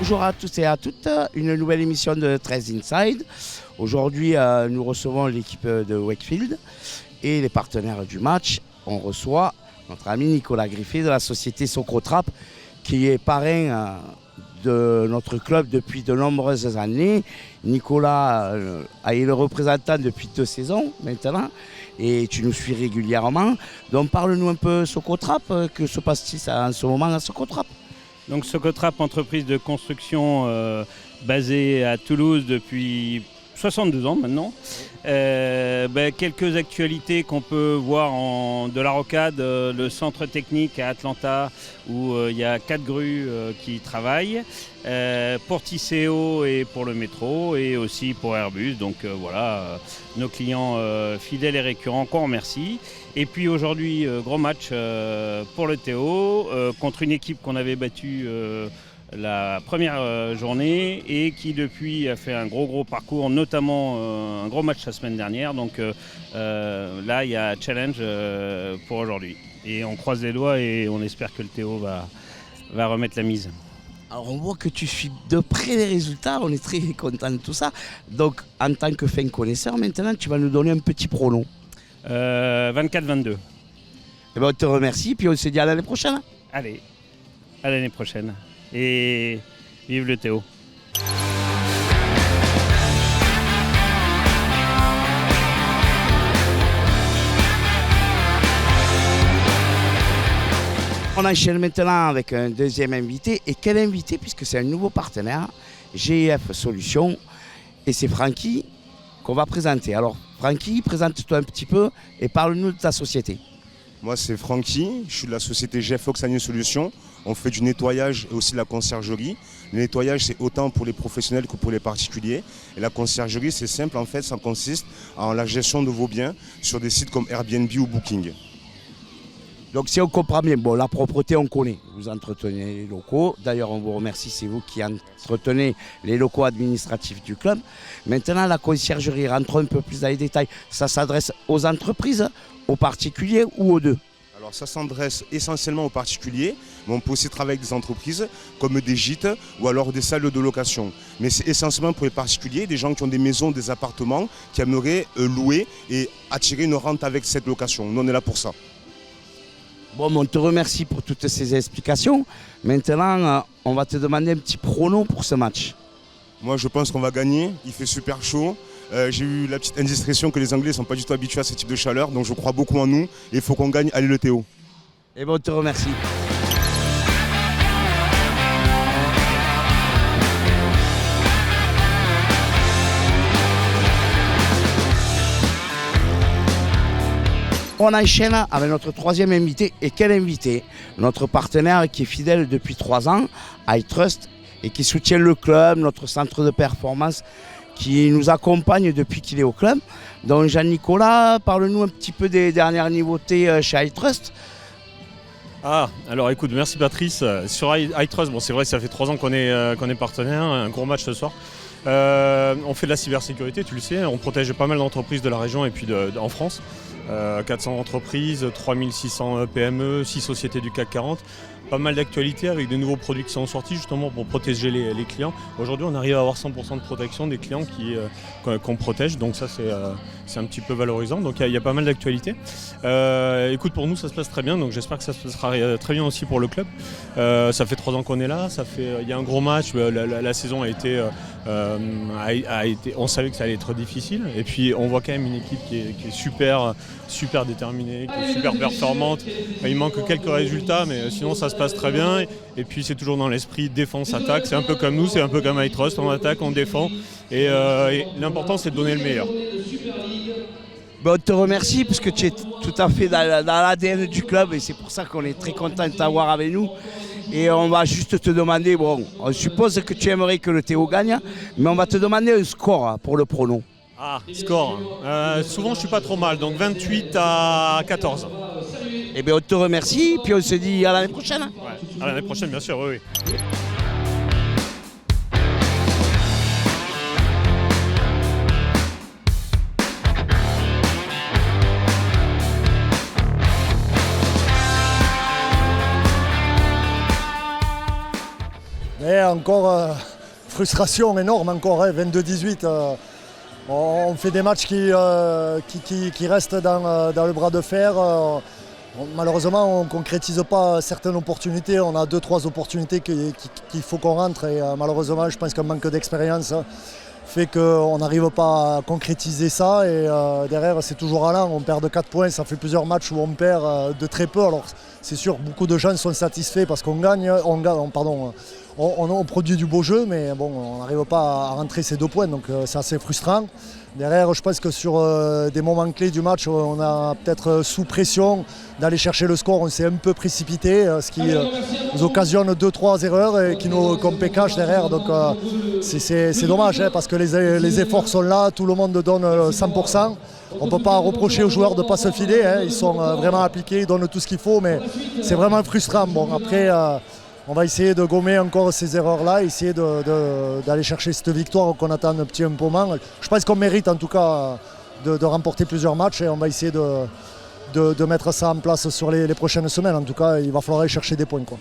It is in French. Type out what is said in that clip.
Bonjour à tous et à toutes, une nouvelle émission de 13 Inside. Aujourd'hui, nous recevons l'équipe de Wakefield et les partenaires du match. On reçoit notre ami Nicolas Griffet de la société Socotrap, qui est parrain de notre club depuis de nombreuses années. Nicolas est le représentant depuis 2 saisons maintenant et tu nous suis régulièrement. Donc parle-nous un peu Socotrap, que se passe-t-il en ce moment à Socotrap? Donc Socotrap, entreprise de construction basée à Toulouse depuis 62 ans maintenant. Quelques actualités qu'on peut voir de la rocade, le centre technique à Atlanta où il y a 4 grues qui travaillent pour Tisséo et pour le métro et aussi pour Airbus. Donc voilà, nos clients fidèles et récurrents qu'on remercie. Et puis aujourd'hui, gros match pour le Théo contre une équipe qu'on avait battue la première journée et qui depuis a fait un gros parcours, notamment un gros match la semaine dernière. Donc là, il y a challenge pour aujourd'hui. Et on croise les doigts et on espère que le Théo va remettre la mise. Alors on voit que tu suis de près les résultats, on est très content de tout ça. Donc en tant que fin connaisseur, maintenant tu vas nous donner un petit pronom. 24-22. Et on te remercie, puis on se dit à l'année prochaine. Allez, à l'année prochaine. Et vive le Théo. On enchaîne maintenant avec un deuxième invité. Et quel invité, puisque c'est un nouveau partenaire, GIF Solutions. Et c'est Francky qu'on va présenter. Alors Francky, présente-toi un petit peu et parle-nous de ta société. Moi c'est Francky, je suis de la société GIF Solutions. On fait du nettoyage et aussi de la conciergerie. Le nettoyage, c'est autant pour les professionnels que pour les particuliers. Et la conciergerie, c'est simple, en fait, ça consiste en la gestion de vos biens sur des sites comme Airbnb ou Booking. Donc si on comprend bien, bon, la propreté, on connaît. Vous entretenez les locaux. D'ailleurs, on vous remercie, c'est vous qui entretenez les locaux administratifs du club. Maintenant, la conciergerie, rentrons un peu plus dans les détails. Ça s'adresse aux entreprises, aux particuliers ou aux deux? Alors ça s'adresse essentiellement aux particuliers, mais on peut aussi travailler avec des entreprises comme des gîtes ou alors des salles de location. Mais c'est essentiellement pour les particuliers, des gens qui ont des maisons, des appartements, qui aimeraient louer et attirer une rente avec cette location. Nous on est là pour ça. Bon, on te remercie pour toutes ces explications. Maintenant, on va te demander un petit prono pour ce match. Moi je pense qu'on va gagner, il fait super chaud. J'ai eu la petite indiscrétion que les Anglais ne sont pas du tout habitués à ce type de chaleur, donc je crois beaucoup en nous et il faut qu'on gagne. Allez le Théo. Et bien on te remercie. On enchaîne avec notre troisième invité. Et quel invité? Notre partenaire qui est fidèle depuis 3 ans, iTrust, et qui soutient le club, notre centre de performance, qui nous accompagne depuis qu'il est au club. Donc Jean-Nicolas, parle-nous un petit peu des dernières nouveautés chez iTrust. Alors écoute, merci Patrice. Sur iTrust, bon, c'est vrai, ça fait 3 ans qu'on est partenaire, un gros match ce soir. On fait de la cybersécurité, tu le sais, on protège pas mal d'entreprises de la région et puis en France. 400 entreprises, 3600 PME, 6 sociétés du CAC 40. Pas mal d'actualités avec de nouveaux produits qui sont sortis justement pour protéger les clients. Aujourd'hui, on arrive à avoir 100% de protection des clients qu'on protège, donc ça c'est un petit peu valorisant. Donc il y a pas mal d'actualités. Écoute, pour nous ça se passe très bien, donc j'espère que ça se passera très bien aussi pour le club. Ça fait 3 ans qu'on est là, il y a un gros match, la saison a été, on savait que ça allait être difficile, et puis on voit quand même une équipe qui est super déterminée, qui est super performante. Il manque quelques résultats, mais sinon ça se passe très bien. Et puis c'est toujours dans l'esprit défense-attaque. C'est un peu comme nous, c'est un peu comme iTrust. On attaque, on défend. Et l'important c'est de donner le meilleur. Bon, on te remercie parce que tu es tout à fait dans l'ADN du club et c'est pour ça qu'on est très content de t'avoir avec nous. Et on va juste te demander, bon, on suppose que tu aimerais que le Théo gagne, mais on va te demander un score pour le prono. Score. Souvent je suis pas trop mal, donc 28-14. Eh bien on te remercie, puis on se dit à l'année prochaine. Ouais, à l'année prochaine bien sûr, oui. Et encore, frustration énorme encore, hein, 22-18. On fait des matchs qui restent dans le bras de fer. Malheureusement, on ne concrétise pas certaines opportunités. On a 2-3 opportunités qu'il faut qu'on rentre. Et malheureusement, je pense qu'un manque d'expérience fait qu'on n'arrive pas à concrétiser ça. Et derrière, c'est toujours allant. On perd de 4 points. Ça fait plusieurs matchs où on perd de très peu. Alors, c'est sûr, beaucoup de gens sont satisfaits parce qu'on gagne. On produit du beau jeu, mais bon, on n'arrive pas à rentrer ces 2 points. Donc, c'est assez frustrant. Derrière, je pense que sur des moments clés du match, on a peut-être sous pression d'aller chercher le score. On s'est un peu précipité, ce qui nous occasionne 2-3 erreurs et qui nous cache derrière. Donc c'est dommage hein, parce que les efforts sont là, tout le monde donne 100%. On ne peut pas reprocher aux joueurs de ne pas se filer. Hein. Ils sont vraiment appliqués, ils donnent tout ce qu'il faut, mais c'est vraiment frustrant. Bon, après, on va essayer de gommer encore ces erreurs-là, essayer d'aller chercher cette victoire qu'on attend un petit moment. Je pense qu'on mérite en tout cas de remporter plusieurs matchs et on va essayer de mettre ça en place sur les prochaines semaines. En tout cas, il va falloir aller chercher des points, quoi.